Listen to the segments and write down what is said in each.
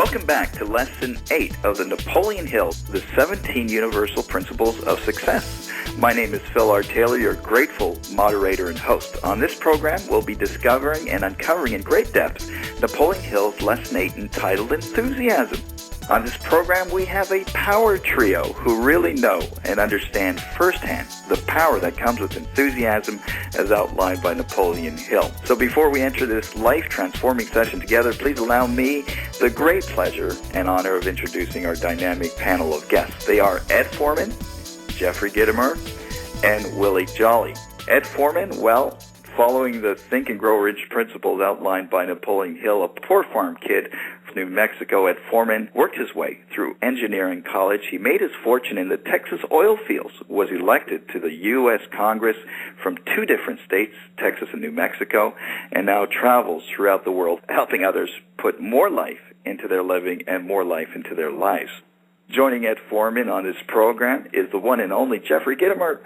Welcome back to Lesson 8 of the Napoleon Hill, the 17 Universal Principles of Success. My name is Phil R. Taylor, your grateful moderator and host. On this program, we'll be discovering and uncovering in great depth Napoleon Hill's Lesson 8 entitled Enthusiasm. On this program, we have a power trio who really know and understand firsthand the power that comes with enthusiasm as outlined by Napoleon Hill. So before we enter this life-transforming session together, please allow me the great pleasure and honor of introducing our dynamic panel of guests. They are Ed Foreman, Jeffrey Gitomer, and Willie Jolly. Ed Foreman, well, following the Think and Grow Rich principles outlined by Napoleon Hill, a poor farm kid from New Mexico, Ed Foreman worked his way through engineering college. He made his fortune in the Texas oil fields, was elected to the U.S. Congress from 2 different states, Texas and New Mexico, and now travels throughout the world helping others put more life into their living and more life into their lives. Joining Ed Foreman on this program is the one and only Jeffrey Gitomer,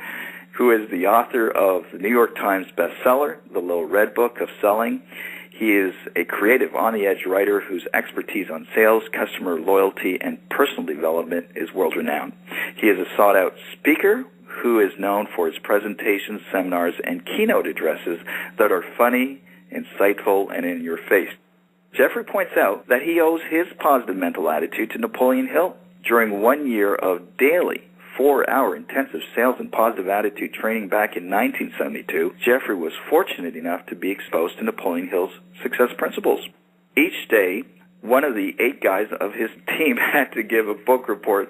who is the author of the New York Times bestseller, The Little Red Book of Selling. He is a creative, on-the-edge writer whose expertise on sales, customer loyalty, and personal development is world-renowned. He is a sought-out speaker who is known for his presentations, seminars, and keynote addresses that are funny, insightful, and in your face. Jeffrey points out that he owes his positive mental attitude to Napoleon Hill. During 1 year of daily 4-hour intensive sales and positive attitude training back in 1972, Jeffrey was fortunate enough to be exposed to Napoleon Hill's success principles. Each day, one of the 8 guys of his team had to give a book report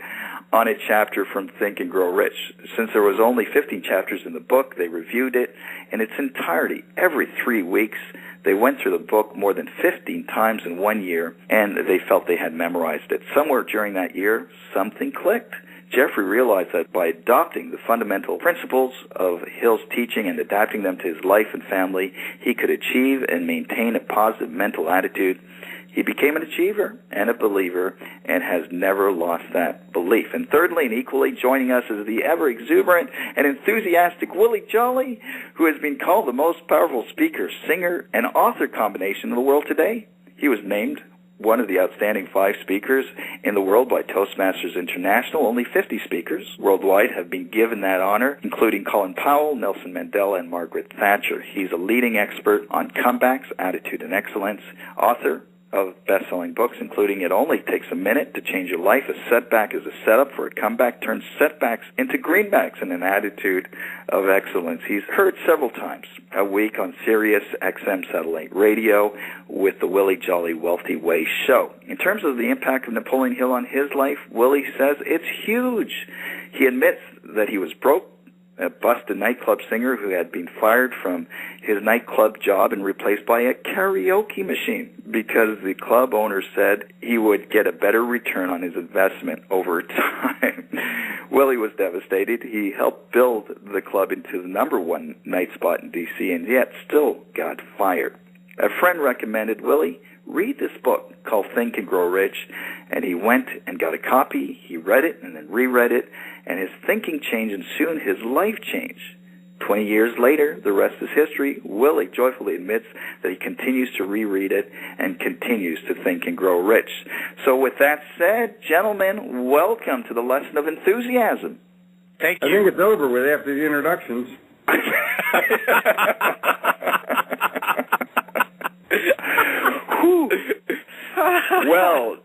on a chapter from Think and Grow Rich. Since there was only 15 chapters in the book, they reviewed it in its entirety every 3 weeks. They went through the book more than 15 times in 1 year, and they felt they had memorized it. Somewhere during that year, something clicked. Jeffrey realized that by adopting the fundamental principles of Hill's teaching and adapting them to his life and family, he could achieve and maintain a positive mental attitude. He became an achiever and a believer and has never lost that belief. And thirdly, and equally joining us is the ever-exuberant and enthusiastic Willie Jolly, who has been called the most powerful speaker, singer, and author combination in the world today. He was named one of the outstanding 5 speakers in the world by Toastmasters International. Only 50 speakers worldwide have been given that honor, including Colin Powell, Nelson Mandela, and Margaret Thatcher. He's a leading expert on comebacks, attitude, and excellence, author of best-selling books, including It Only Takes a Minute to Change Your Life. A setback is a setup for a comeback. Turns setbacks into greenbacks and an attitude of excellence. He's heard several times a week on Sirius XM satellite radio with the Willie Jolly Wealthy Way show. In terms of the impact of Napoleon Hill on his life, Willie says it's huge. He admits that he was broke, a busted nightclub singer who had been fired from his nightclub job and replaced by a karaoke machine because the club owner said he would get a better return on his investment over time. Willie was devastated. He helped build the club into the #1 night spot in D.C. and yet still got fired. A friend recommended, Willie, read this book called Think and Grow Rich, and he went and got a copy. He read it and then reread it, and his thinking changed, and soon his life changed. 20 years later, the rest is history. Willie joyfully admits that he continues to reread it and continues to think and grow rich. So with that said, gentlemen, welcome to the lesson of enthusiasm. Thank you. I think it's over with after the introductions. Well,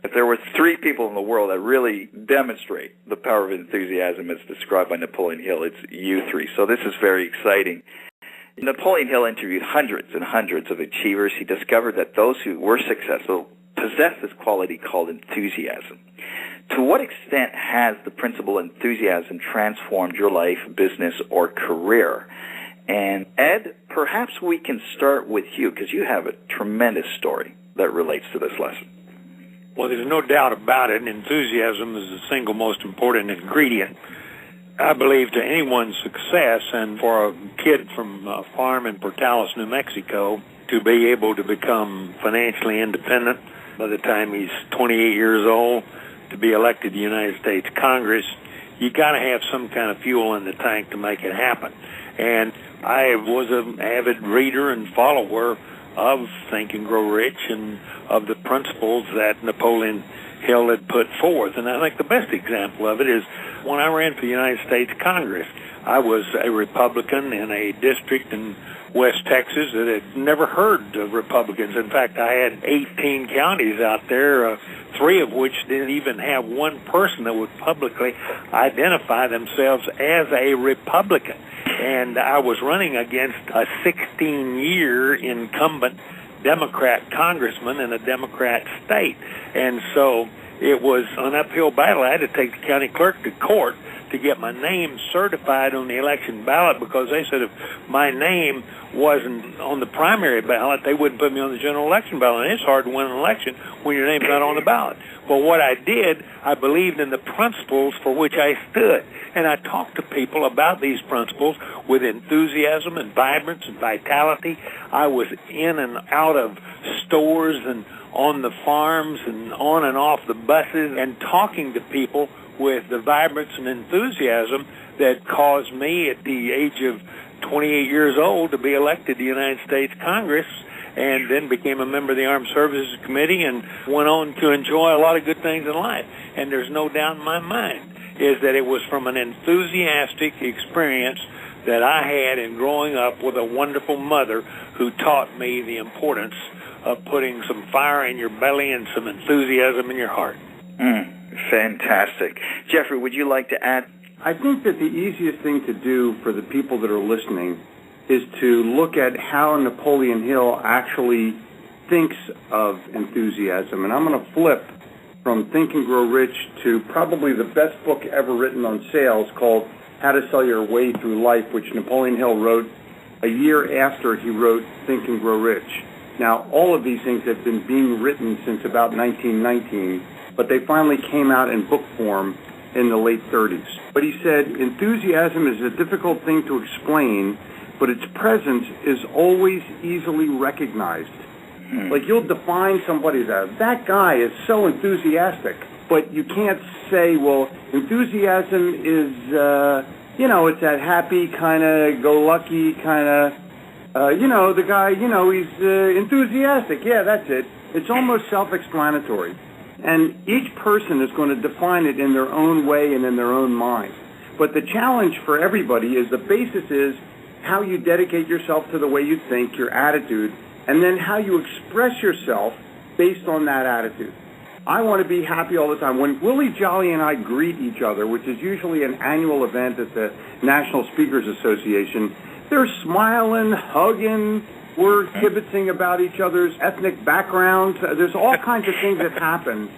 if there were 3 people in the world that really demonstrate the power of enthusiasm as described by Napoleon Hill, it's you 3. So this is very exciting. Napoleon Hill interviewed hundreds and hundreds of achievers. He discovered that those who were successful possess this quality called enthusiasm. To what extent has the principle of enthusiasm transformed your life, business, or career? And Ed, perhaps we can start with you because you have a tremendous story that relates to this lesson. Well, there's no doubt about it. Enthusiasm is the single most important ingredient, I believe, to anyone's success. And for a kid from a farm in Portales, New Mexico, to be able to become financially independent by the time he's 28 years old, to be elected to the United States Congress, you got to have some kind of fuel in the tank to make it happen. And I was an avid reader and follower of Think and Grow Rich and of the principles that Napoleon Hill had put forth. And I think the best example of it is when I ran for the United States Congress. I was a Republican in a district in West Texas that had never heard of Republicans. In fact, I had 18 counties out there, 3 of which didn't even have one person that would publicly identify themselves as a Republican. And I was running against a 16-year incumbent Democrat congressman in a Democrat state. And so it was an uphill battle. I had to take the county clerk to court to get my name certified on the election ballot, because they said if my name wasn't on the primary ballot, they wouldn't put me on the general election ballot. And it's hard to win an election when your name's not on the ballot. But what I did, I believed in the principles for which I stood. And I talked to people about these principles with enthusiasm and vibrance and vitality. I was in and out of stores and on the farms and on and off the buses and talking to people with the vibrance and enthusiasm that caused me at the age of 28 years old to be elected to the United States Congress, and then became a member of the Armed Services Committee and went on to enjoy a lot of good things in life. And there's no doubt in my mind is that it was from an enthusiastic experience that I had in growing up with a wonderful mother who taught me the importance of putting some fire in your belly and some enthusiasm in your heart. Fantastic. Jeffrey, would you like to add? I think that the easiest thing to do for the people that are listening is to look at how Napoleon Hill actually thinks of enthusiasm. And I'm going to flip from Think and Grow Rich to probably the best book ever written on sales, called How to Sell Your Way Through Life, which Napoleon Hill wrote a year after he wrote Think and Grow Rich. Now, all of these things have been being written since about 1919, but they finally came out in book form in the late 30s. But he said, enthusiasm is a difficult thing to explain, but its presence is always easily recognized. Like, you'll define somebody that guy is so enthusiastic, but you can't say, well, enthusiasm is, it's that happy kind of go-lucky kind of, the guy, he's enthusiastic. Yeah, that's it. It's almost self-explanatory. And each person is going to define it in their own way and in their own mind. But the challenge for everybody is the basis is how you dedicate yourself to the way you think, your attitude, and then how you express yourself based on that attitude. I want to be happy all the time. When Willie Jolly and I greet each other, which is usually an annual event at the National Speakers Association, they're smiling, hugging, we're kibitzing about each other's ethnic backgrounds. There's all kinds of things that happen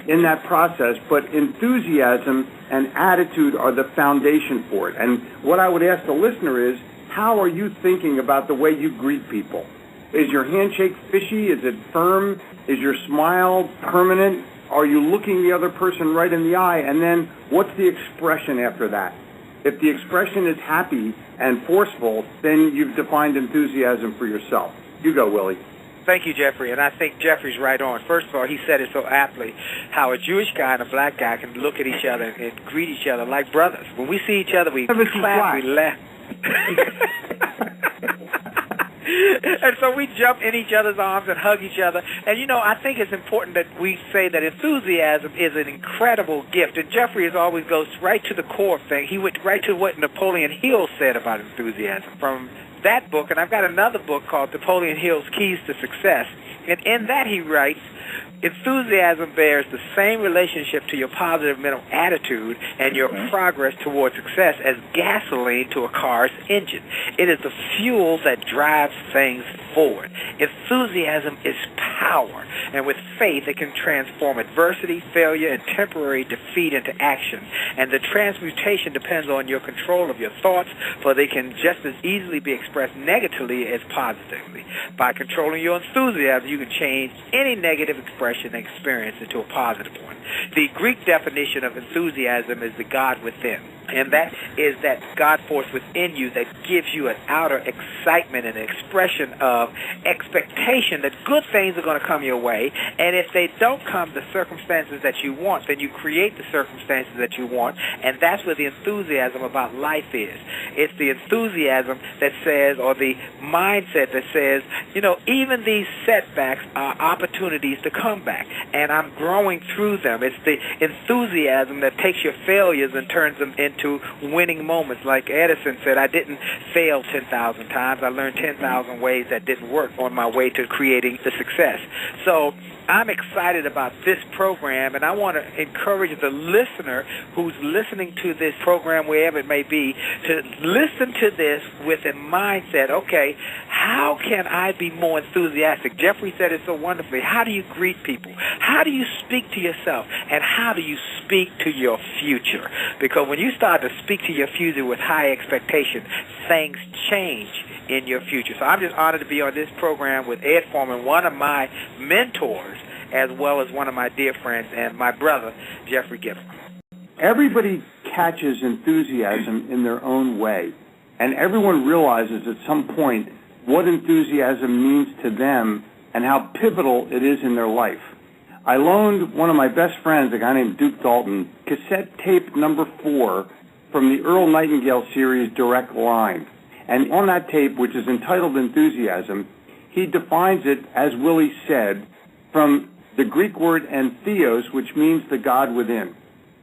in that process, but enthusiasm and attitude are the foundation for it. And what I would ask the listener is, how are you thinking about the way you greet people? Is your handshake fishy? Is it firm? Is your smile permanent? Are you looking the other person right in the eye? And then what's the expression after that? If the expression is happy and forceful, then you've defined enthusiasm for yourself. You go, Willie. Thank you, Jeffrey, and I think Jeffrey's right on. First of all, he said it so aptly, how a Jewish guy and a black guy can look at each other and greet each other like brothers. When we see each other, we clap, we laugh. And so we jump in each other's arms and hug each other. And, I think it's important that we say that enthusiasm is an incredible gift. And Jeffrey always goes right to the core thing. He went right to what Napoleon Hill said about enthusiasm. From that book, and I've got another book called Napoleon Hill's Keys to Success. And in that he writes, enthusiasm bears the same relationship to your positive mental attitude and your progress towards success as gasoline to a car's engine. It is the fuel that drives things forward. Enthusiasm is power, and with faith it can transform adversity, failure, and temporary defeat into action. And the transmutation depends on your control of your thoughts, for they can just as easily be expressed negatively as positively. By controlling your enthusiasm, you can change any negative expression and experience into a positive one. The Greek definition of enthusiasm is the God within. And that is that God force within you that gives you an outer excitement and expression of expectation that good things are going to come your way. And if they don't come, the circumstances that you want, then you create the circumstances that you want. And that's where the enthusiasm about life is. It's the enthusiasm that says, or the mindset that says, you know, even these setbacks are opportunities to come back. And I'm growing through them. It's the enthusiasm that takes your failures and turns them into winning moments. Like Edison said, I didn't fail 10,000 times. I learned 10,000 ways that didn't work on my way to creating the success. So I'm excited about this program, and I want to encourage the listener who's listening to this program, wherever it may be, to listen to this with a mindset, okay, how can I be more enthusiastic? Jeffrey said it so wonderfully. How do you greet people? How do you speak to yourself? And how do you speak to your future? Because when you start to speak to your future with high expectation, things change in your future. So I'm just honored to be on this program with Ed Foreman, one of my mentors, as well as one of my dear friends and my brother, Jeffrey Gitomer. Everybody catches enthusiasm in their own way, and everyone realizes at some point what enthusiasm means to them and how pivotal it is in their life. I loaned one of my best friends, a guy named Duke Dalton, cassette tape number 4 from the Earl Nightingale series Direct Line. And on that tape, which is entitled Enthusiasm, he defines it, as Willie said, from the Greek word entheos, which means the God within.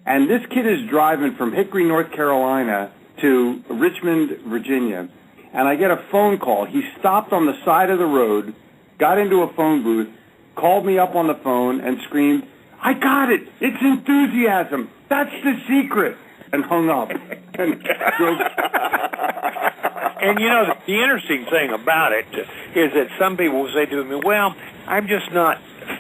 And this kid is driving from Hickory, North Carolina to Richmond, Virginia, and I get a phone call. He stopped on the side of the road, got into a phone booth, called me up on the phone, and screamed, "I got it! It's enthusiasm! That's the secret!" and hung up. And, you know, the interesting thing about it is that some people will say to me, well, I'm just not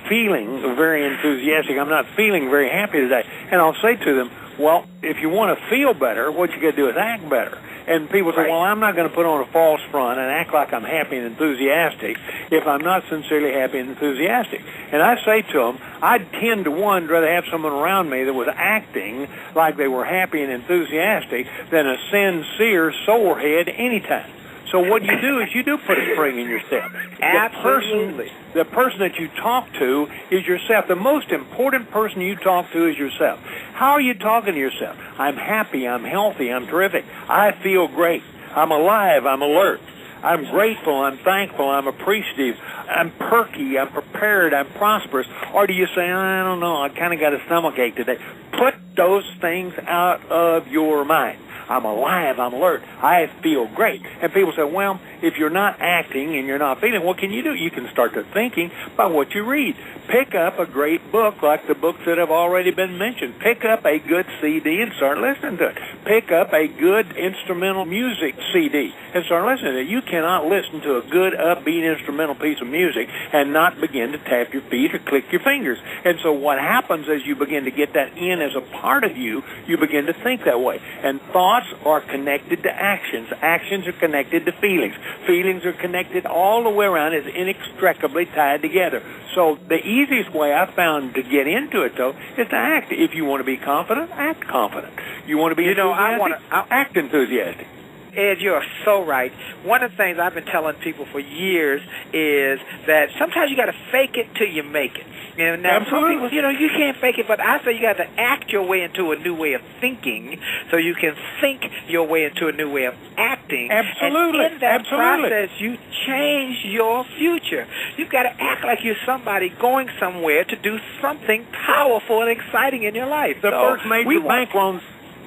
feeling very enthusiastic. I'm not feeling very happy today. And I'll say to them, well, if you want to feel better, what you got to do is act better. And people say, well, I'm not going to put on a false front and act like I'm happy and enthusiastic if I'm not sincerely happy and enthusiastic. And I say to them, I'd 10 to 1 rather have someone around me that was acting like they were happy and enthusiastic than a sincere sorehead anytime. So what you do is you do put a spring in your step. Absolutely. The person that you talk to is yourself. The most important person you talk to is yourself. How are you talking to yourself? I'm happy, I'm healthy, I'm terrific, I feel great, I'm alive, I'm alert, I'm grateful, I'm thankful, I'm appreciative, I'm perky, I'm prepared, I'm prosperous. Or do you say, I don't know, I kind of got a stomachache today? Put those things out of your mind. I'm alive, I'm alert, I feel great. And people say, well, if you're not acting and you're not feeling, what can you do? You can start to thinking by what you read. Pick up a great book like the books that have already been mentioned. Pick up a good CD and start listening to it. Pick up a good instrumental music CD and start listening to it. You cannot listen to a good, upbeat instrumental piece of music and not begin to tap your feet or click your fingers. And so what happens as you begin to get that in as a part of you, you begin to think that way. And thoughts are connected to actions. Actions are connected to feelings. Feelings are connected all the way around, is inextricably tied together. So the easiest way I found to get into it, though, is to act. If you want to be confident, act confident. You want to be enthusiastic, act enthusiastic. Ed, you're so right. One of the things I've been telling people for years is that sometimes you got to fake it till you make it. And now some people, you can't fake it, but I say you got to act your way into a new way of thinking so you can think your way into a new way of acting. Absolutely. And in that process, you change your future. You've got to act like you're somebody going somewhere to do something powerful and exciting in your life. The first major bank loans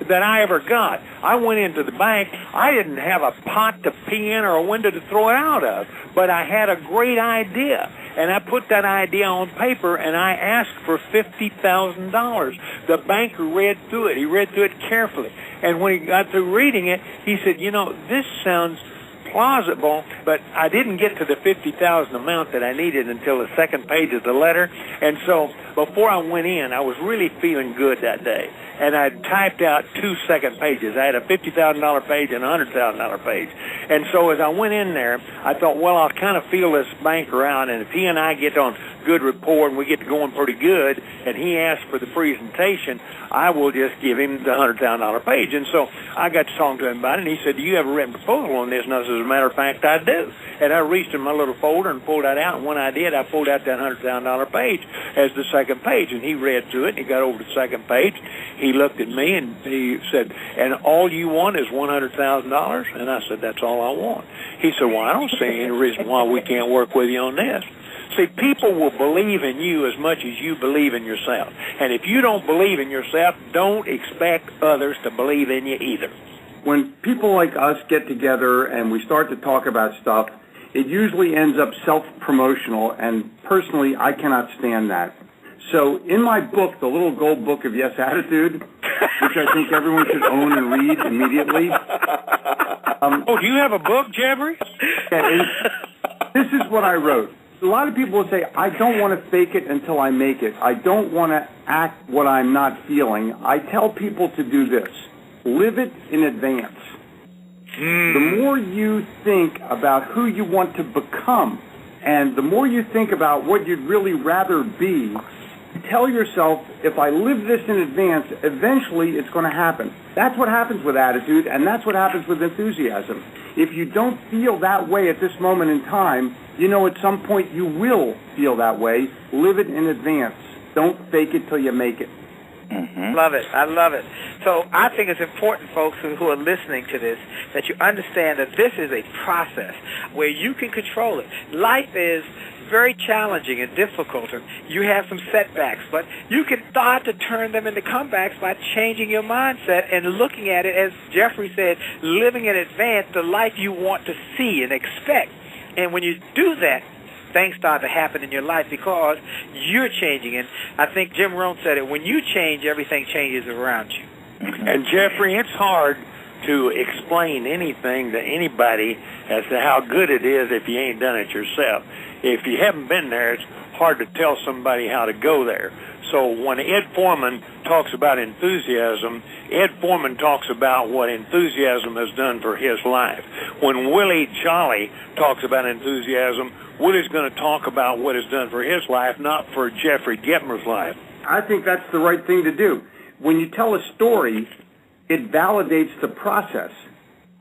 that I ever got, I went into the bank. I didn't have a pot to pee in or a window to throw it out of, but I had a great idea, and I put that idea on paper, and I asked for $50,000. The banker read through it. He read through it carefully, and when he got through reading it, he said, this sounds plausible, but I didn't get to the $50,000 amount that I needed until the second page of the letter. And so before I went in, I was really feeling good that day. And I typed out 2 second pages. I had a $50,000 page and a $100,000 page. And so as I went in there, I thought, well, I'll kind of feel this banker out, and if he and I get on good rapport and we get to going pretty good, and he asks for the presentation, I will just give him the $100,000 page. And so I got to talking to him about it, and he said, do you have a written proposal on this? And I said, as a matter of fact, I do. And I reached in my little folder and pulled that out, and when I did, I pulled out that $100,000 page as the second page, and he read through it, and he got over the second page. He looked at me, and he said, and all you want is $100,000? And I said, that's all I want. He said, well, I don't see any reason why we can't work with you on this. See, people will believe in you as much as you believe in yourself. And if you don't believe in yourself, don't expect others to believe in you either. When people like us get together and we start to talk about stuff, it usually ends up self-promotional, and personally, I cannot stand that. So in my book, the little gold book of Yes Attitude, which I think everyone should own and read immediately. Do you have a book, Jeffrey? This is what I wrote. A lot of people will say, I don't want to fake it until I make it. I don't want to act what I'm not feeling. I tell people to do this. Live it in advance. The more you think about who you want to become, and the more you think about what you'd really rather be, tell yourself, if I live this in advance, eventually it's going to happen. That's what happens with attitude, and that's what happens with enthusiasm. If you don't feel that way at this moment in time, you know at some point you will feel that way. Live it in advance. Don't fake it till you make it. Mm-hmm. Love it. I love it. So I think it's important, folks who are listening to this, that you understand that this is a process where you can control it. Life is very challenging and difficult, and you have some setbacks, but you can start to turn them into comebacks by changing your mindset and looking at it, as Jeffrey said, living in advance the life you want to see and expect. And when you do that, things start to happen in your life because you're changing. And I think Jim Rohn said it, when you change, everything changes around you. And Jeffrey, it's hard to explain anything to anybody as to how good it is if you ain't done it yourself. If you haven't been there, it's hard to tell somebody how to go there. So when Ed Foreman talks about enthusiasm, Ed Foreman talks about what enthusiasm has done for his life. When Willie Jolly talks about enthusiasm, Willie's going to talk about what it's done for his life, not for Jeffrey Gitomer's life. I think that's the right thing to do. When you tell a story, it validates the process.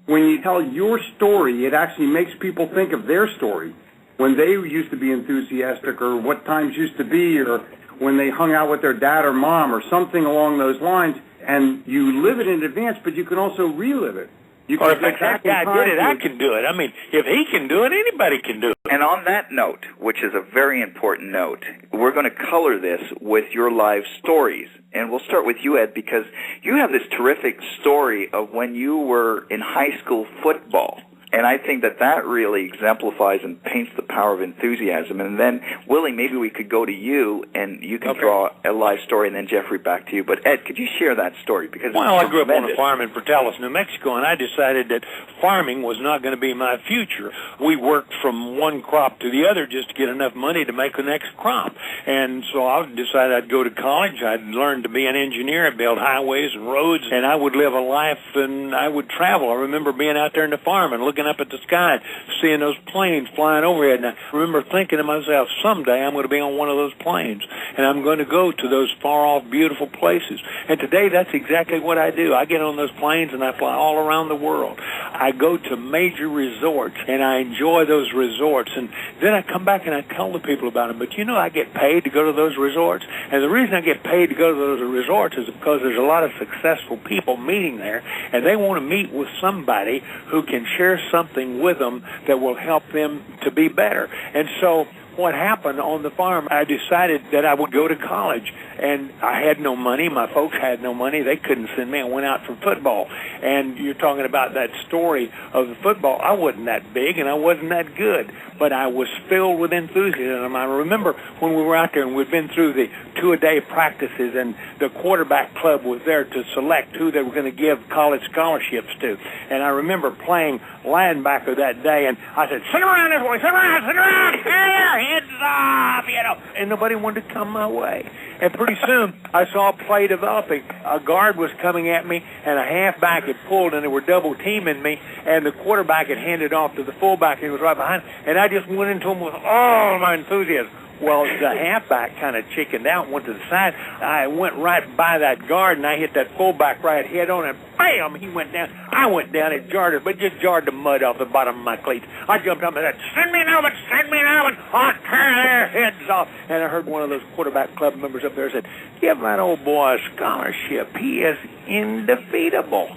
When you tell your story, it actually makes people think of their story. When they used to be enthusiastic, or what times used to be, or when they hung out with their dad or mom, or something along those lines, and you live it in advance, but you can also relive it. You can or if that guy did it, I can do it. I mean, if he can do it, anybody can do it. And on that note, which is a very important note, we're going to color this with your live stories. And we'll start with you, Ed, because you have this terrific story of when you were in high school football. And I think that really exemplifies and paints the power of enthusiasm. And then, Willie, maybe we could go to you, and you can draw a live story, and then Jeffrey back to you. But, Ed, could you share that story? Because I grew up on a farm in Portales, New Mexico, and I decided that farming was not going to be my future. We worked from one crop to the other just to get enough money to make the next crop. And so I decided I'd go to college. I'd learn to be an engineer, I'd build highways and roads, and I would live a life, and I would travel. I remember being out there in the farm and looking up at the sky, seeing those planes flying overhead, and I remember thinking to myself, someday I'm going to be on one of those planes, and I'm going to go to those far-off, beautiful places. And today, that's exactly what I do. I get on those planes, and I fly all around the world. I go to major resorts, and I enjoy those resorts, and then I come back and I tell the people about them. But, I get paid to go to those resorts, and the reason I get paid to go to those resorts is because there's a lot of successful people meeting there, and they want to meet with somebody who can share something with them that will help them to be better. And so what happened on the farm, I decided that I would go to college. And I had no money. My folks had no money. They couldn't send me. I went out for football. And you're talking about that story of the football. I wasn't that big and I wasn't that good, but I was filled with enthusiasm. I remember when we were out there and we'd been through the two-a-day practices, and the quarterback club was there to select who they were going to give college scholarships to. And I remember playing linebacker that day, and I said, sit around this way, sit around, here, heads up, you know. And nobody wanted to come my way. And pretty soon, I saw a play developing. A guard was coming at me, and a halfback had pulled, and they were double-teaming me, and the quarterback had handed off to the fullback, and he was right behind, and I just went into him with all my enthusiasm. Well, the halfback kind of chickened out and went to the side. I went right by that guard, and I hit that fullback right head on, and bam, he went down. I went down, it jarred it, but just jarred the mud off the bottom of my cleats. I jumped up and said, send me an oven, I'll tear their heads off. And I heard one of those quarterback club members up there said, give that old boy a scholarship. He is indefeatable.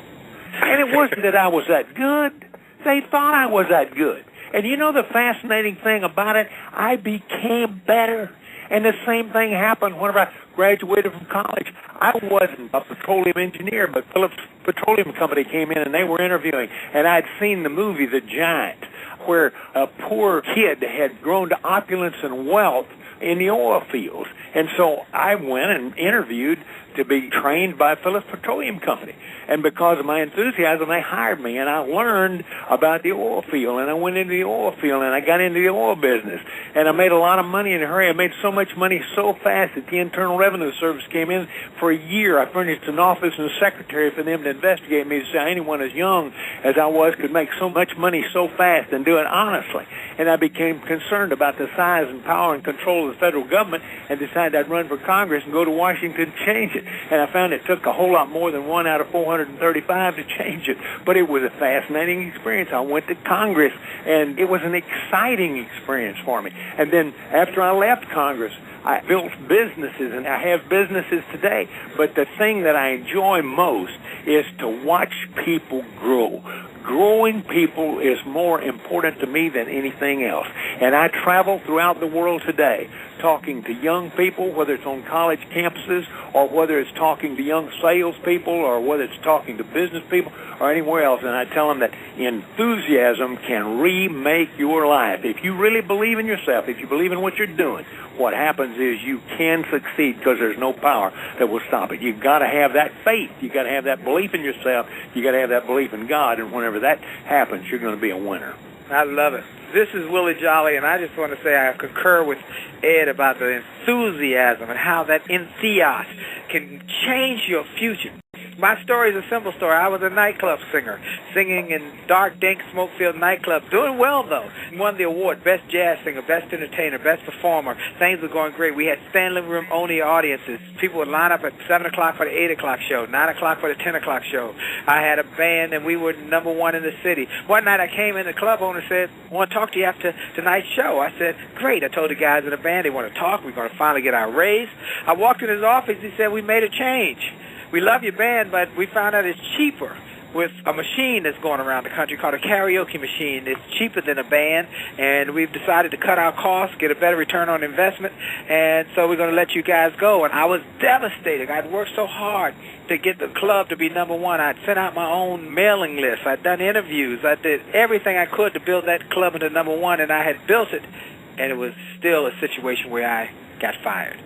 And it wasn't that I was that good. They thought I was that good. And you know the fascinating thing about it? I became better. And the same thing happened whenever I graduated from college. I wasn't a petroleum engineer, but Phillips Petroleum Company came in and they were interviewing. And I'd seen the movie The Giant, where a poor kid had grown to opulence and wealth in the oil fields. And so I went and interviewed to be trained by Phillips Petroleum Company. And because of my enthusiasm, they hired me, and I learned about the oil field, and I went into the oil field, and I got into the oil business, and I made a lot of money in a hurry. I made so much money so fast that the Internal Revenue Service came in for a year. I furnished an office and a secretary for them to investigate me to see how anyone as young as I was could make so much money so fast and do it honestly. And I became concerned about the size and power and control of the federal government and decided I'd run for Congress and go to Washington to change it. And I found it took a whole lot more than 1 out of 435 to change it. But it was a fascinating experience. I went to Congress, and it was an exciting experience for me. And then after I left Congress, I built businesses, and I have businesses today. But the thing that I enjoy most is to watch people grow. Growing people is more important to me than anything else. And I travel throughout the world today talking to young people, whether it's on college campuses or whether it's talking to young salespeople or whether it's talking to business people or anywhere else. And I tell them that enthusiasm can remake your life. If you really believe in yourself, if you believe in what you're doing, what happens is you can succeed because there's no power that will stop it. You've got to have that faith. You've got to have that belief in yourself. You've got to have that belief in God. And whenever that happens, you're going to be a winner. I love it. This is Willie Jolly, and I just want to say I concur with Ed about the enthusiasm and how that entheos can change your future. My story is a simple story. I was a nightclub singer, singing in dark, dank, smoke-filled nightclubs. Doing well, though. Won the award, Best Jazz Singer, Best Entertainer, Best Performer. Things were going great. We had standing room-only audiences. People would line up at 7 o'clock for the 8 o'clock show, 9 o'clock for the 10 o'clock show. I had a band, and we were number one in the city. One night I came in, the club owner said, I want to talk to you after tonight's show. I said, great. I told the guys in the band they want to talk. We're going to finally get our raise. I walked in his office. He said, we made a change. We love your band, but we found out it's cheaper with a machine that's going around the country called a karaoke machine. It's cheaper than a band, and we've decided to cut our costs, get a better return on investment, and so we're going to let you guys go. And I was devastated. I'd worked so hard to get the club to be number one. I'd sent out my own mailing list. I'd done interviews. I did everything I could to build that club into number one, and I had built it, and it was still a situation where I got fired.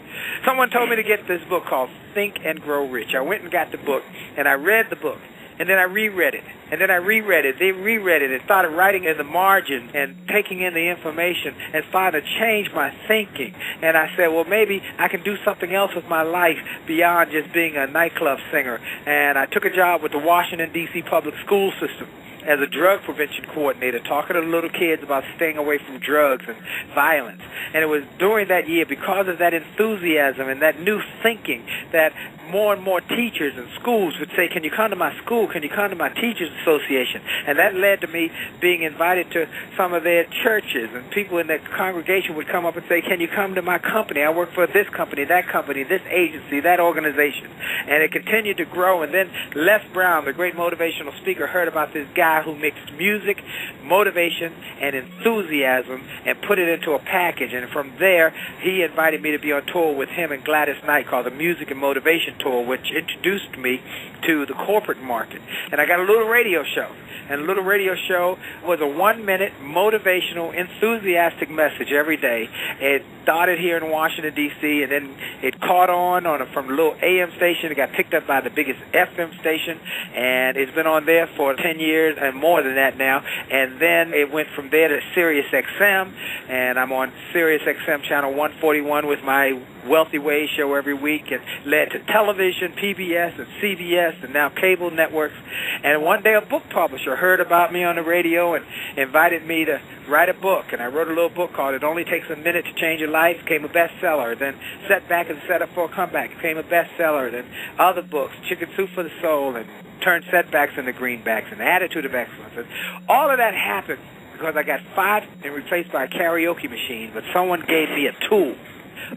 Someone told me to get this book called Think and Grow Rich. I went and got the book, and I read the book, and then I reread it, and then I reread it. They reread it and started writing in the margin and taking in the information and started to change my thinking. And I said, well, maybe I can do something else with my life beyond just being a nightclub singer. And I took a job with the Washington, D.C. public school system as a drug prevention coordinator, talking to the little kids about staying away from drugs and violence. And it was during that year, because of that enthusiasm and that new thinking, that more and more teachers and schools would say, can you come to my school? Can you come to my teachers association? And that led to me being invited to some of their churches, and people in their congregation would come up and say, can you come to my company? I work for this company, this agency, that organization. And it continued to grow. And then Les Brown, the great motivational speaker, heard about this guy guy who mixed music, motivation, and enthusiasm and put it into a package. And from there, he invited me to be on tour with him and Gladys Knight called the Music and Motivation Tour, which introduced me to the corporate market. And I got a little radio show. And a little radio show was a 1-minute motivational, enthusiastic message every day. It started here in Washington, D.C., and then it caught on from a little AM station. It got picked up by the biggest FM station, and it's been on there for 10 years and more than that now. And then it went from there to Sirius XM, and I'm on Sirius XM channel 141 with my Wealthy Ways show every week, and led to television, PBS, and CBS, and now cable networks. And one day a book publisher heard about me on the radio and invited me to write a book. And I wrote a little book called It Only Takes a Minute to Change Your Life. It became a bestseller. Then Setback and Set Up for a Comeback. It became a bestseller. Then other books, Chicken Soup for the Soul, and Turned Setbacks into Greenbacks, and The Attitude of Excellence. And all of that happened because I got fired and replaced by a karaoke machine, but someone gave me a tool,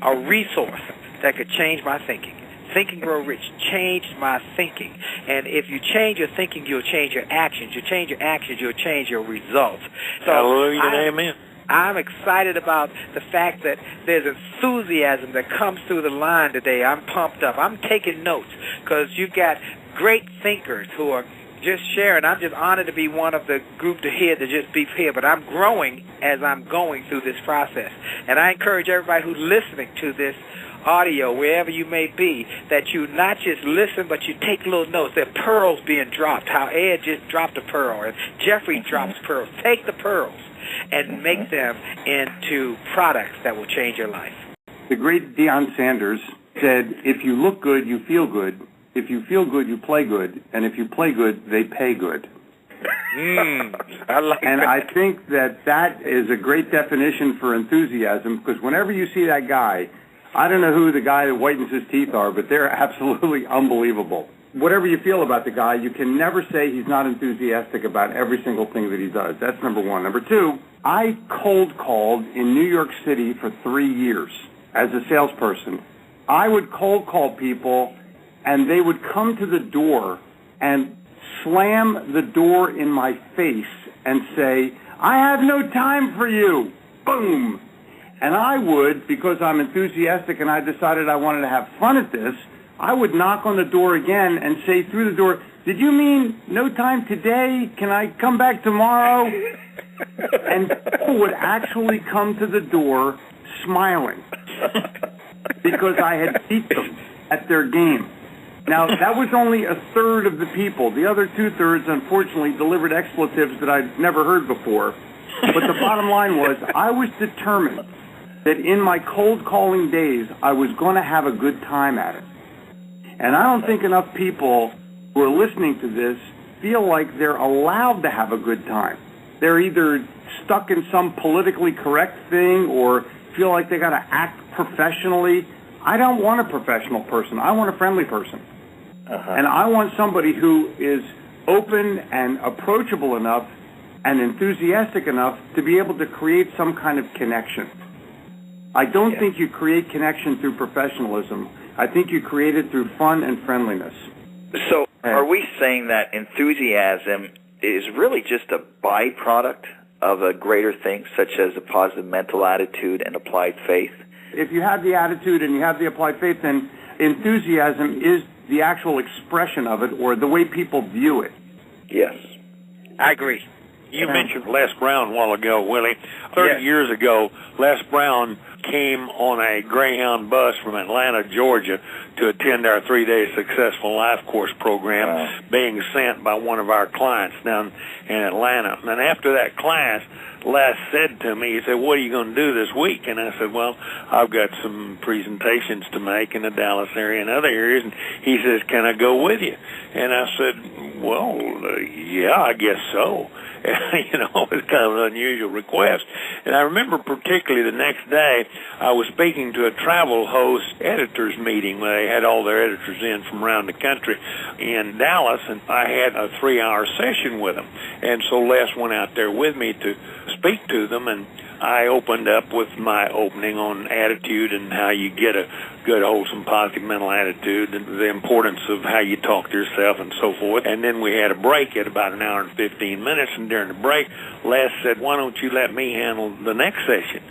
a resource that could change my thinking. Think and Grow Rich changed my thinking. And if you change your thinking, you'll change your actions. You change your actions, you'll change your results. So hallelujah and amen. I'm excited about the fact that there's enthusiasm that comes through the line today. I'm pumped up. I'm taking notes because you've got great thinkers who are just sharing. I'm just honored to be one of the group to just be here, but I'm growing as I'm going through this process. And I encourage everybody who's listening to this audio, wherever you may be, that you not just listen, but you take little notes. There are pearls being dropped, how Ed just dropped a pearl, and Jeffrey drops pearls. Take the pearls and make them into products that will change your life. The great Deion Sanders said, if you look good, you feel good. If you feel good, you play good. And if you play good, they pay good. I like and that. I think that is a great definition for enthusiasm, because whenever you see that guy, I don't know who the guy that whitens his teeth are, but they're absolutely unbelievable. Whatever you feel about the guy, you can never say he's not enthusiastic about every single thing that he does. That's number one. Number two, I cold called in New York City for 3 years as a salesperson. I would cold call people, and they would come to the door and slam the door in my face and say, I have no time for you. Boom. And I would, because I'm enthusiastic and I decided I wanted to have fun at this, I would knock on the door again and say through the door, did you mean no time today? Can I come back tomorrow? And people would actually come to the door smiling because I had beat them at their game. Now, that was only a third of the people. The other 2/3, unfortunately, delivered expletives that I'd never heard before. But the bottom line was, I was determined that in my cold calling days, I was going to have a good time at it. And I don't think enough people who are listening to this feel like they're allowed to have a good time. They're either stuck in some politically correct thing or feel like they got to act professionally. I don't want a professional person. I want a friendly person. And I want somebody who is open and approachable enough and enthusiastic enough to be able to create some kind of connection. I don't think you create connection through professionalism. I think you create it through fun and friendliness. So are we saying that enthusiasm is really just a byproduct of a greater thing, such as a positive mental attitude and applied faith? If you have the attitude and you have the applied faith, then enthusiasm is the actual expression of it or the way people view it. Yes. I agree. You mentioned Les Brown a while ago, Willie. 30 years ago, Les Brown came on a Greyhound bus from Atlanta, Georgia, to attend our 3-day Successful Life Course program, being sent by one of our clients down in Atlanta. And after that class, Les said to me, he said, what are you going to do this week? And I said, well, I've got some presentations to make in the Dallas area and other areas. And he says, can I go with you? And I said, well, yeah, I guess so. You know, it was kind of an unusual request. And I remember particularly the next day, I was speaking to a travel host editors meeting where they had all their editors in from around the country in Dallas, and I had a 3-hour session with them. And so Les went out there with me to speak to them, and I opened up with my opening on attitude and how you get a good, wholesome, positive mental attitude, and the importance of how you talk to yourself and so forth. And then we had a break at about an hour and 15 minutes, and during the break, Les said, "Why don't you let me handle the next session?"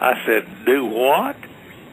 I said, "Do what?"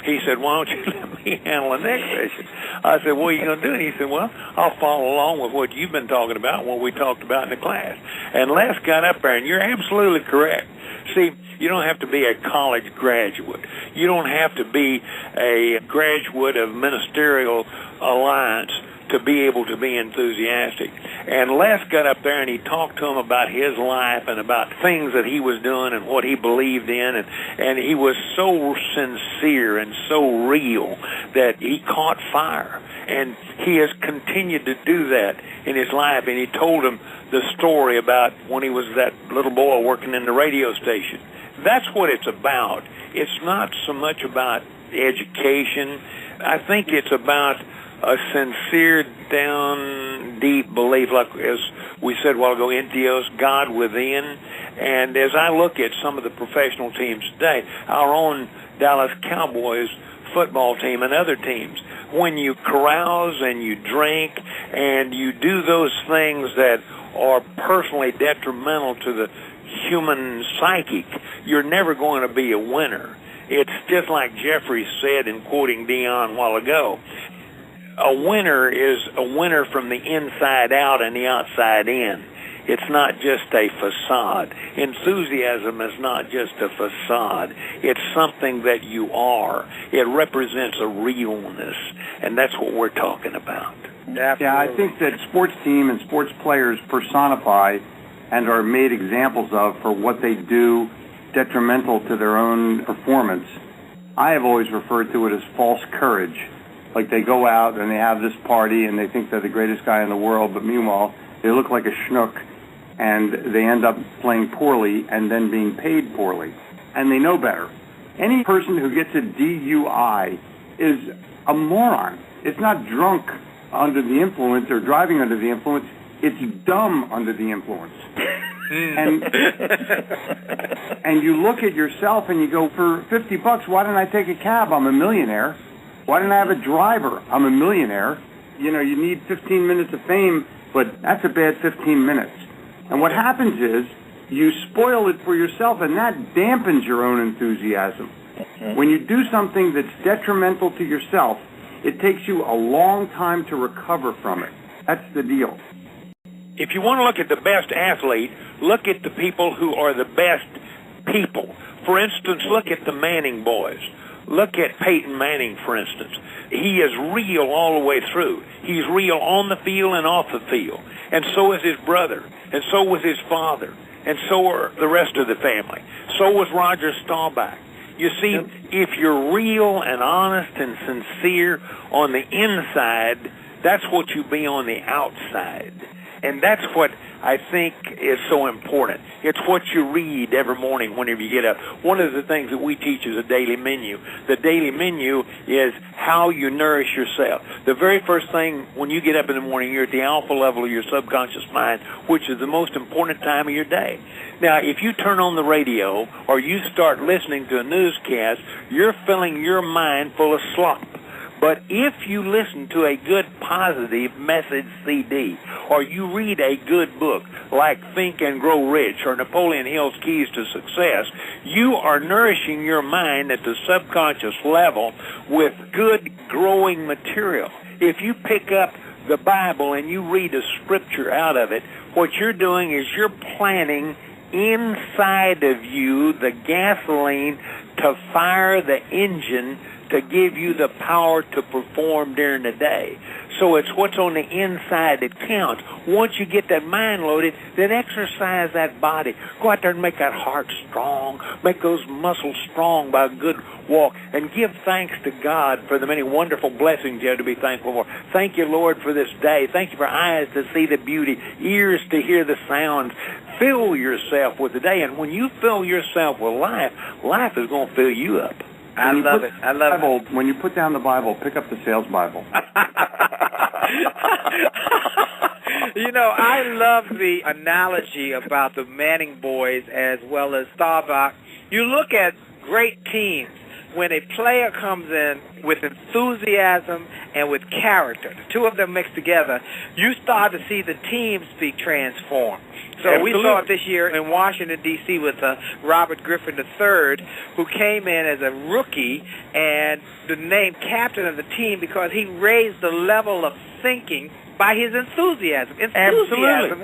He said, "Why don't you let me handle the next session?" I said, "What are you going to do?" And he said, "Well, I'll follow along with what you've been talking about, what we talked about in the class." And Les got up there, and you're absolutely correct. See, you don't have to be a college graduate. You don't have to be a graduate of Ministerial Alliance to be able to be enthusiastic. And Les got up there and he talked to him about his life and about things that he was doing and what he believed in, and he was so sincere and so real that he caught fire. And he has continued to do that in his life. And he told him the story about when he was that little boy working in the radio station. That's what it's about. It's not so much about education. I think it's about a sincere, down, deep belief, like as we said a while ago, entheos, God within. And as I look at some of the professional teams today, our own Dallas Cowboys football team and other teams, when you carouse and you drink and you do those things that are personally detrimental to the human psychic, you're never going to be a winner. It's just like Jeffrey said in quoting Dion a while ago, a winner is a winner from the inside out and the outside in. It's not just a facade. Enthusiasm is not just a facade. It's something that you are. It represents a realness, and that's what we're talking about. Absolutely. Yeah, I think that sports team and sports players personify and are made examples of for what they do detrimental to their own performance. I have always referred to it as false courage. Like they go out and they have this party and they think they're the greatest guy in the world, but meanwhile, they look like a schnook and they end up playing poorly and then being paid poorly. And they know better. Any person who gets a DUI is a moron. It's not drunk under the influence or driving under the influence. It's dumb under the influence. And you look at yourself and you go, for $50, why didn't I take a cab? I'm a millionaire. Why didn't I have a driver? I'm a millionaire. You know, you need 15 minutes of fame, but that's a bad 15 minutes. And what happens is you spoil it for yourself, and that dampens your own enthusiasm. When you do something that's detrimental to yourself, it takes you a long time to recover from it. That's the deal. If you want to look at the best athlete, look at the people who are the best people. For instance, look at the Manning boys. Look at Peyton Manning, for instance. He is real all the way through. He's real on the field and off the field. And so is his brother. And so was his father. And so are the rest of the family. So was Roger Staubach. You see, if you're real and honest and sincere on the inside, that's what you be on the outside. And that's what I think is so important. It's what you read every morning whenever you get up. One of the things that we teach is a daily menu. The daily menu is how you nourish yourself. The very first thing when you get up in the morning, you're at the alpha level of your subconscious mind, which is the most important time of your day. Now, if you turn on the radio or you start listening to a newscast, you're filling your mind full of slop. But if you listen to a good positive message CD, or you read a good book like Think and Grow Rich or Napoleon Hill's Keys to Success, you are nourishing your mind at the subconscious level with good growing material. If you pick up the Bible and you read a scripture out of it, what you're doing is you're planting inside of you the gasoline to fire the engine to give you the power to perform during the day. So it's what's on the inside that counts. Once you get that mind loaded, then exercise that body. Go out there and make that heart strong. Make those muscles strong by a good walk. And give thanks to God for the many wonderful blessings you have to be thankful for. Thank you, Lord, for this day. Thank you for eyes to see the beauty, ears to hear the sounds. Fill yourself with the day. And when you fill yourself with life, life is going to fill you up. I love it. I love it. When you put down the Bible, pick up the sales Bible. You know, I love the analogy about the Manning boys as well as Staubach. You look at great teams. When a player comes in with enthusiasm and with character, the two of them mixed together, you start to see the teams be transformed. So Absolutely. we saw it this year in Washington, D.C. with Robert Griffin III, who came in as a rookie and the named captain of the team because he raised the level of thinking by his enthusiasm. Enthusiasm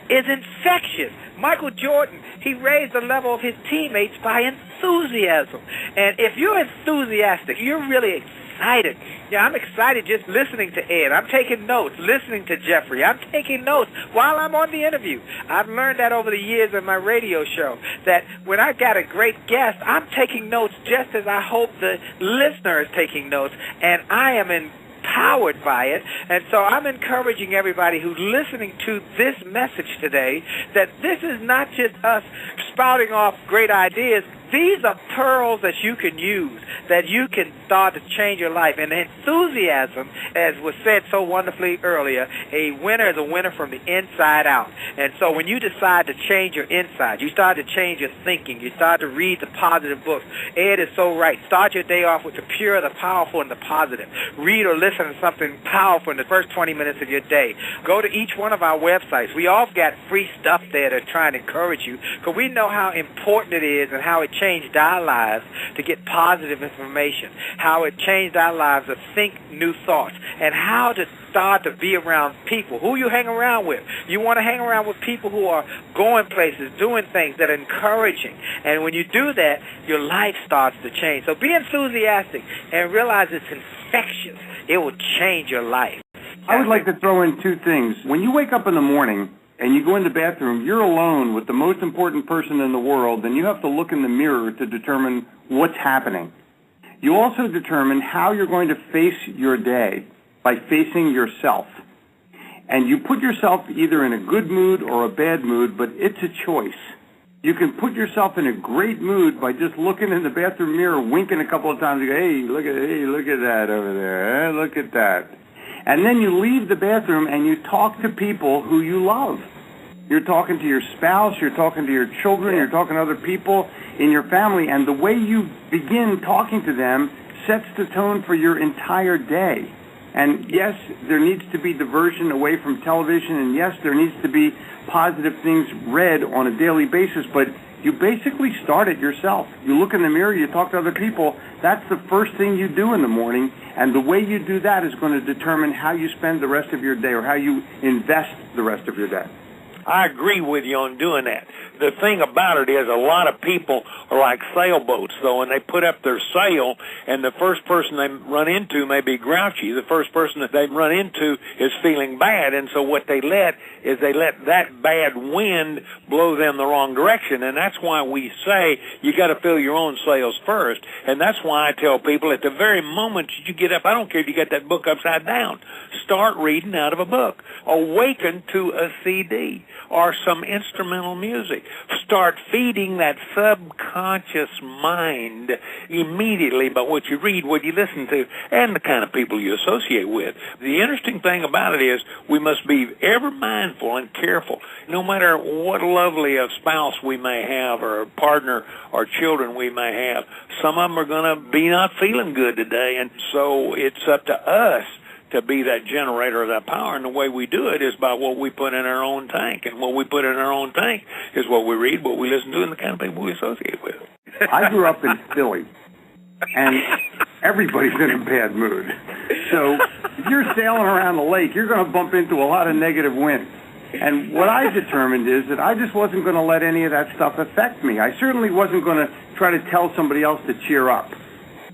is infectious. Michael Jordan, he raised the level of his teammates by enthusiasm. And if you're enthusiastic, you're really excited. Yeah, I'm excited just listening to Ed. I'm taking notes, listening to Jeffrey. I'm taking notes while I'm on the interview. I've learned that over the years in my radio show, that when I've got a great guest, I'm taking notes just as I hope the listener is taking notes, and I am empowered by it. And so I'm encouraging everybody who's listening to this message today that this is not just us spouting off great ideas. These are pearls that you can use, that you can start to change your life. And enthusiasm, as was said so wonderfully earlier, a winner is a winner from the inside out. And so when you decide to change your inside, you start to change your thinking, you start to read the positive books. Ed is so right. Start your day off with the pure, the powerful, and the positive. Read or listen to something powerful in the first 20 minutes of your day. Go to each one of our websites. We all got free stuff there to try and encourage you, because we know how important it is and how it changed our lives to get positive information, how it changed our lives to think new thoughts, and how to start to be around people. Who you hang around with. You want to hang around with people who are going places, doing things that are encouraging. And when you do that, your life starts to change. So be enthusiastic and realize it's infectious. It will change your life. I would like to throw in two things. When you wake up in the morning and you go in the bathroom, you're alone with the most important person in the world, and you have to look in the mirror to determine what's happening. You also determine how you're going to face your day by facing yourself. And you put yourself either in a good mood or a bad mood, but it's a choice. You can put yourself in a great mood by just looking in the bathroom mirror, winking a couple of times, and go, hey, look at that over there, eh? Look at that. And then you leave the bathroom and you talk to people who you love. You're talking to your spouse, you're talking to your children, you're talking to other people in your family, and the way you begin talking to them sets the tone for your entire day. And yes, there needs to be diversion away from television, and yes, there needs to be positive things read on a daily basis, but you basically start it yourself. You look in the mirror, you talk to other people. That's the first thing you do in the morning, and the way you do that is going to determine how you spend the rest of your day or how you invest the rest of your day. I agree with you on doing that. The thing about it is a lot of people are like sailboats, though, and they put up their sail, and the first person they run into may be grouchy. The first person that they run into is feeling bad, and so what they let that bad wind blow them the wrong direction, and that's why we say you got to fill your own sails first, and that's why I tell people at the very moment you get up, I don't care if you got that book upside down, start reading out of a book. Awaken to a CD or some instrumental music. Start feeding that subconscious mind immediately by what you read, what you listen to, and the kind of people you associate with. The interesting thing about it is we must be ever mindful and careful. No matter what lovely a spouse we may have or a partner or children we may have, some of them are going to be not feeling good today, and so it's up to us to be that generator of that power, and the way we do it is by what we put in our own tank, and what we put in our own tank is what we read, what we listen to, and the kind of people we associate with. I grew up in Philly, and everybody's in a bad mood. So if you're sailing around the lake, you're going to bump into a lot of negative wind. And what I determined is that I just wasn't going to let any of that stuff affect me. I certainly wasn't going to try to tell somebody else to cheer up.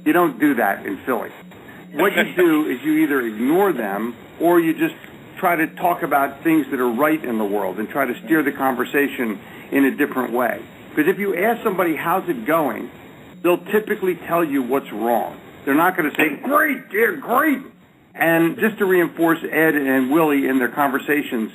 You don't do that in Philly. What you do is you either ignore them or you just try to talk about things that are right in the world and try to steer the conversation in a different way. Because if you ask somebody, how's it going, they'll typically tell you what's wrong. They're not going to say, great, dear, great. And just to reinforce Ed and Willie in their conversations,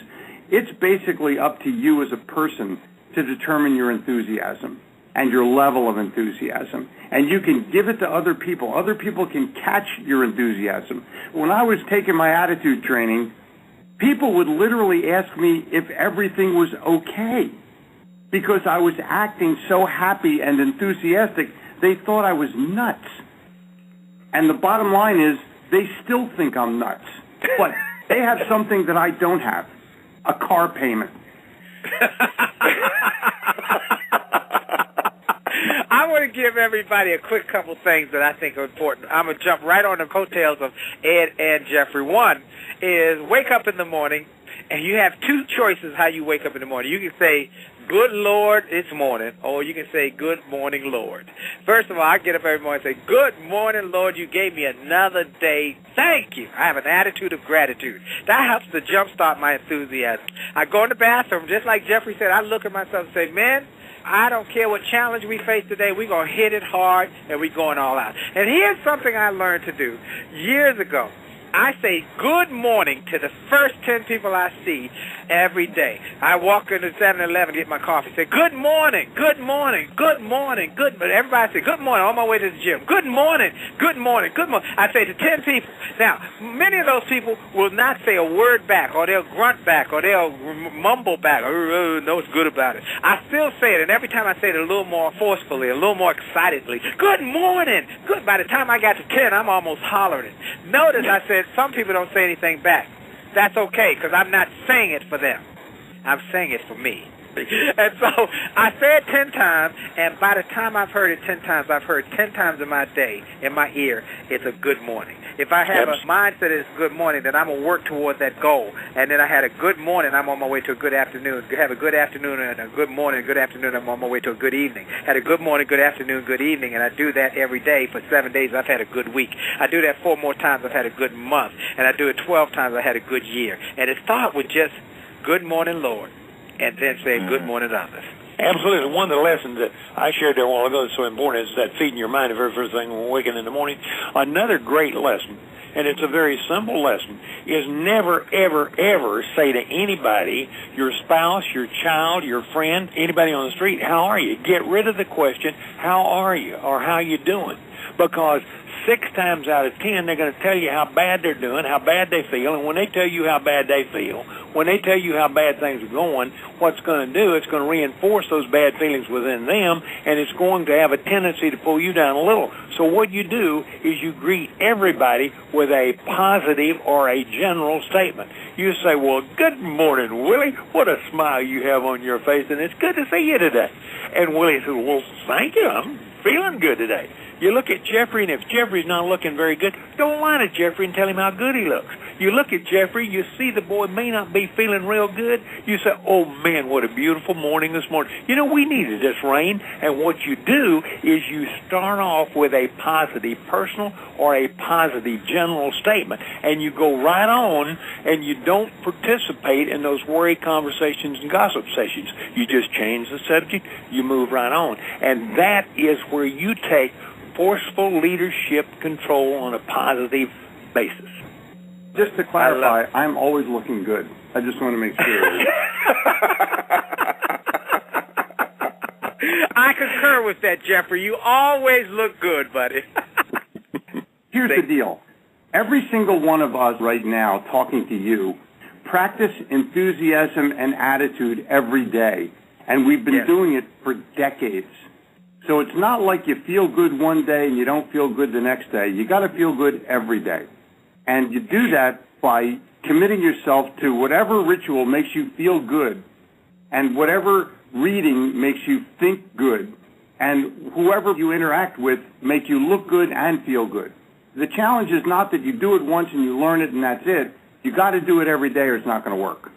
it's basically up to you as a person to determine your enthusiasm and your level of enthusiasm. And you can give it to other people. Other people can catch your enthusiasm. When I was taking my attitude training, People would literally ask me if everything was okay because I was acting so happy and enthusiastic. They thought I was nuts. And the bottom line is they still think I'm nuts. But they have something that I don't have, a car payment. I want to give everybody a quick couple things that I think are important. I'm going to jump right on the coattails of Ed and Jeffrey. One is wake up in the morning, and you have two choices how you wake up in the morning. You can say, good Lord, it's morning, or you can say, good morning, Lord. First of all, I get up every morning and say, good morning, Lord, you gave me another day. Thank you. I have an attitude of gratitude. That helps to jumpstart my enthusiasm. I go in the bathroom, just like Jeffrey said, I look at myself and say, man, I don't care what challenge we face today, we're going to hit it hard, and we're going all out. And here's something I learned to do years ago. I say good morning to the first 10 people I see every day. I walk into 7-Eleven, get my coffee, say, good morning, good morning, good morning, good morning. Everybody say, good morning, on my way to the gym. Good morning, good morning, good morning. I say to 10 people. Now, many of those people will not say a word back, or they'll grunt back, or they'll mumble back, no, it's good about it. I still say it, and every time I say it a little more forcefully, a little more excitedly, good morning, good. By the time I got to 10, I'm almost hollering. Notice I said, some people don't say anything back. That's okay, because I'm not saying it for them. I'm saying it for me. And so I say it 10 times, and by the time I've heard it 10 times, I've heard 10 times in my day, in my ear, it's a good morning. If I have a mindset that it's good morning, then I'm going to work toward that goal. And then I had a good morning, I'm on my way to a good afternoon. Have a good afternoon and a good morning, good afternoon, I'm on my way to a good evening. Had a good morning, good afternoon, good evening, and I do that every day for 7 days. I've had a good week. I do that 4 more times, I've had a good month. And I do it 12 times, I had a good year. And it started with just, good morning, Lord, and then saying, good morning, others. Absolutely. One of the lessons that I shared there a while ago that's so important is that feeding your mind of everything when waking in the morning. Another great lesson, and it's a very simple lesson, is never, ever, ever say to anybody, your spouse, your child, your friend, anybody on the street, how are you? Get rid of the question, how are you, or how you doing? Because 6 times out of 10, they're going to tell you how bad they're doing, how bad they feel, and when they tell you how bad they feel, when they tell you how bad things are going, what's going to do, it's going to reinforce those bad feelings within them, and it's going to have a tendency to pull you down a little. So what you do is you greet everybody with a positive or a general statement. You say, well, good morning, Willie. What a smile you have on your face, and it's good to see you today. And Willie says, well, thank you. I'm feeling good today. You look at Jeffrey, and if Jeffrey's not looking very good, don't lie to Jeffrey and tell him how good he looks. You look at Jeffrey, you see the boy may not be feeling real good. You say, oh, man, what a beautiful morning this morning. You know, we needed this rain. And what you do is you start off with a positive personal or a positive general statement. And you go right on, and you don't participate in those worry conversations and gossip sessions. You just change the subject. You move right on. And that is where you take forceful leadership control on a positive basis. Just to clarify, I'm always looking good. I just want to make sure. I concur with that, Jeffrey. You always look good, buddy. Here's the deal. Every single one of us right now talking to you practice enthusiasm and attitude every day, and we've been doing it for decades. So it's not like you feel good one day and you don't feel good the next day. You got to feel good every day. And you do that by committing yourself to whatever ritual makes you feel good and whatever reading makes you think good and whoever you interact with make you look good and feel good. The challenge is not that you do it once and you learn it and that's it. You got to do it every day or it's not going to work.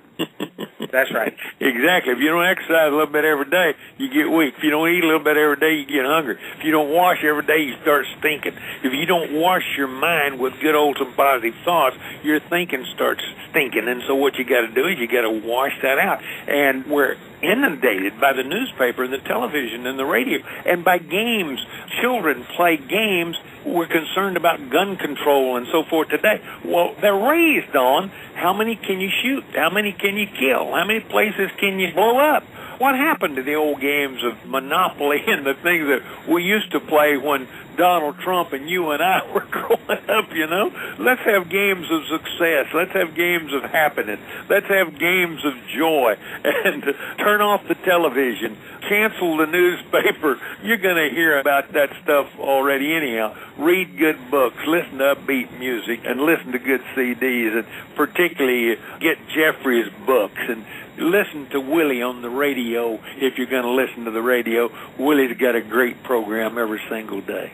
That's right. Exactly. If you don't exercise a little bit every day, you get weak. If you don't eat a little bit every day, you get hungry. If you don't wash every day, you start stinking. If you don't wash your mind with good, wholesome, positive thoughts, your thinking starts stinking. And so what you got to do is you got to wash that out. And we're inundated by the newspaper and the television and the radio and by games. Children play games. We're concerned about gun control and so forth today. Well, they're raised on how many can you shoot? How many can you kill? How many places can you blow up? What happened to the old games of Monopoly and the things that we used to play when Donald Trump and you and I were growing up, you know? Let's have games of success. Let's have games of happiness. Let's have games of joy. And turn off the television. Cancel the newspaper. You're going to hear about that stuff already anyhow. Read good books. Listen to upbeat music. And listen to good CDs. And particularly get Jeffrey's books. And listen to Willie on the radio if you're going to listen to the radio. Willie's got a great program every single day.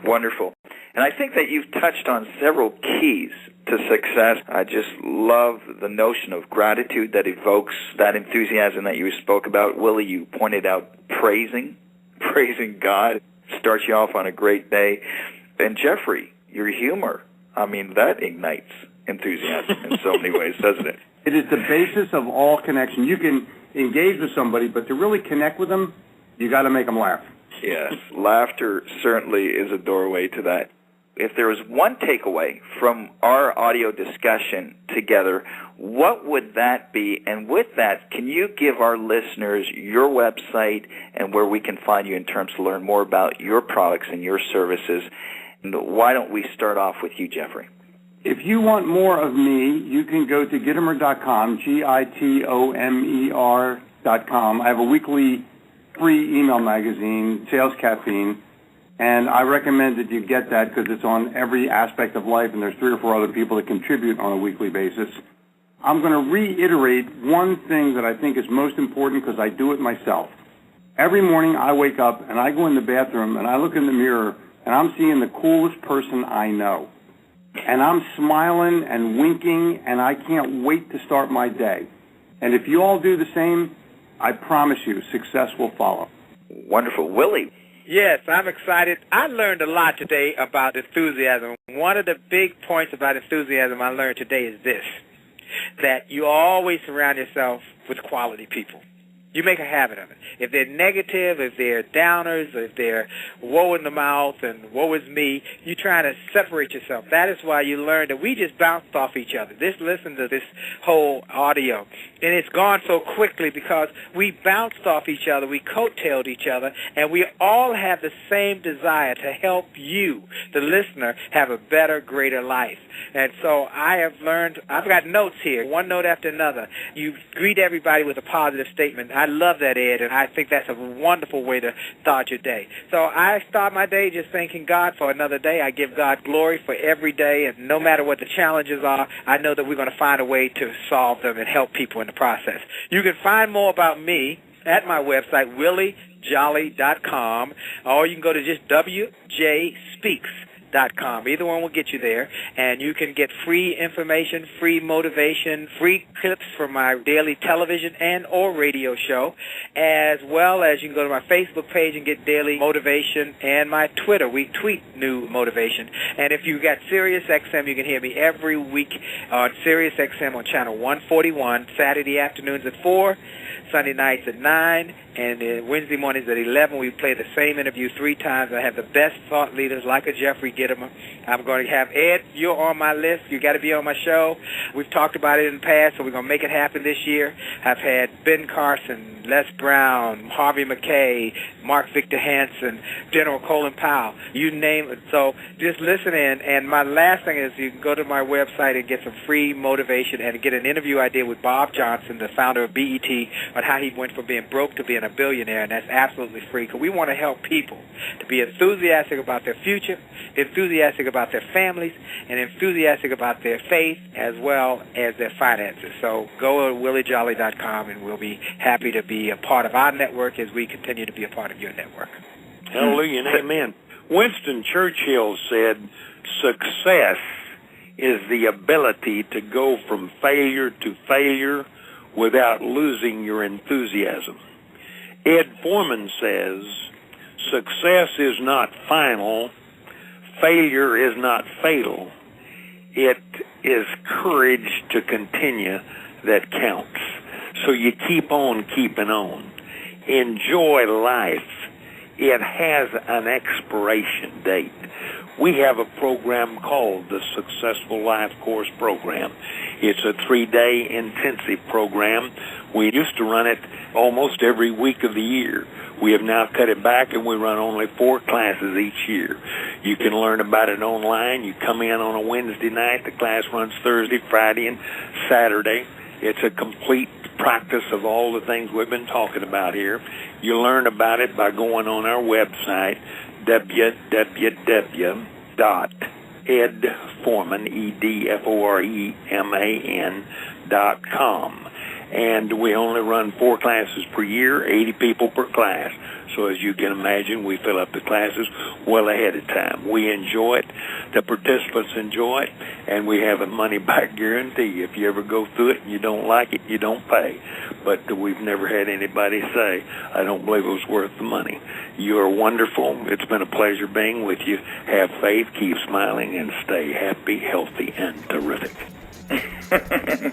Wonderful. And I think that you've touched on several keys to success. I just love the notion of gratitude that evokes that enthusiasm that you spoke about. Willie, you pointed out praising God starts you off on a great day. And Jeffrey, your humor, I mean, that ignites enthusiasm in so many ways, doesn't it? It is the basis of all connection. You can engage with somebody, but to really connect with them, you got to make them laugh. Yes, laughter certainly is a doorway to that. If there was one takeaway from our audio discussion together, what would that be? And with that, can you give our listeners your website and where we can find you in terms to learn more about your products and your services? And why don't we start off with you, Jeffrey? If you want more of me, you can go to Gitomer.com, Gitomer.com. I have a weekly free email magazine, Sales Caffeine, and I recommend that you get that because it's on every aspect of life, and there's 3 or 4 other people that contribute on a weekly basis. I'm going to reiterate one thing that I think is most important because I do it myself. Every morning I wake up and I go in the bathroom and I look in the mirror and I'm seeing the coolest person I know. And I'm smiling and winking, and I can't wait to start my day. And if you all do the same, I promise you, success will follow. Wonderful. Willie? Yes, I'm excited. I learned a lot today about enthusiasm. One of the big points about enthusiasm I learned today is this, that you always surround yourself with quality people. You make a habit of it. If they're negative, if they're downers, if they're woe in the mouth and woe is me, you're trying to separate yourself. That is why you learn that we just bounced off each other. Just listen to this whole audio. And it's gone so quickly because we bounced off each other, we coattailed each other, and we all have the same desire to help you, the listener, have a better, greater life. And so I have learned, I've got notes here, one note after another. You greet everybody with a positive statement. I love that, Ed, and I think that's a wonderful way to start your day. So I start my day just thanking God for another day. I give God glory for every day, and no matter what the challenges are, I know that we're going to find a way to solve them and help people in the process. You can find more about me at my website, williejolly.com, or you can go to just WJSpeaks.com. Either one will get you there, and you can get free information, free motivation, free clips from my daily television and or radio show, as well as you can go to my Facebook page and get daily motivation, and my Twitter. We tweet new motivation. And if you got Sirius XM, you can hear me every week on Sirius XM on channel 141, Saturday afternoons at 4, Sunday nights at 9, and Wednesday mornings at 11. We play the same interview 3 times. I have the best thought leaders like a Jeffrey Gitomer. I'm going to have Ed. You're on my list. You got to be on my show. We've talked about it in the past, so we're going to make it happen this year. I've had Ben Carson, Les Brown, Harvey McKay, Mark Victor Hansen, General Colin Powell. You name it. So just listen in. And my last thing is you can go to my website and get some free motivation and get an interview I did with Bob Johnson, the founder of BET, on how he went from being broke to being a billionaire, and that's absolutely free because we want to help people to be enthusiastic about their future, enthusiastic about their families, and enthusiastic about their faith as well as their finances. So go to williejolly.com, and we'll be happy to be a part of our network as we continue to be a part of your network. Hallelujah and amen. Winston Churchill said, success is the ability to go from failure to failure without losing your enthusiasm. Ed Foreman says, success is not final, failure is not fatal. It is courage to continue that counts. So you keep on keeping on. Enjoy life. It has an expiration date. we have a program called the Successful Life Course Program. It's a 3-day intensive program. We used to run it almost every week of the year. We have now cut it back, and we run only 4 classes each year. You can learn about it online. You come in on a Wednesday night. The class runs Thursday, Friday, and Saturday. It's a complete practice of all the things we've been talking about here. You learn about it by going on our website, www.edforeman.com. And we only run 4 classes per year, 80 people per class. So as you can imagine, we fill up the classes well ahead of time. We enjoy it. The participants enjoy it. And we have a money-back guarantee. If you ever go through it and you don't like it, you don't pay. But we've never had anybody say, I don't believe it was worth the money. You are wonderful. It's been a pleasure being with you. Have faith, keep smiling, and stay happy, healthy, and terrific.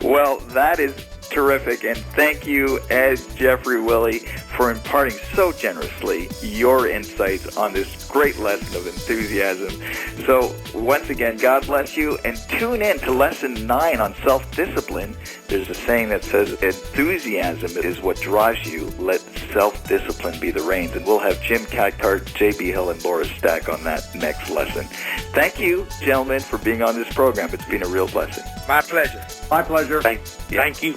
Well, that is terrific, and thank you, Ed, Jeffrey, Willie, for imparting so generously your insights on this great lesson of enthusiasm. So, once again, God bless you, and tune in to Lesson 9 on self-discipline. There's a saying that says, enthusiasm is what drives you. Let self-discipline be the reins. And we'll have Jim Cathcart, J.B. Hill, and Laura Stack on that next lesson. Thank you, gentlemen, for being on this program. It's been a real blessing. My pleasure. My pleasure. Thank you.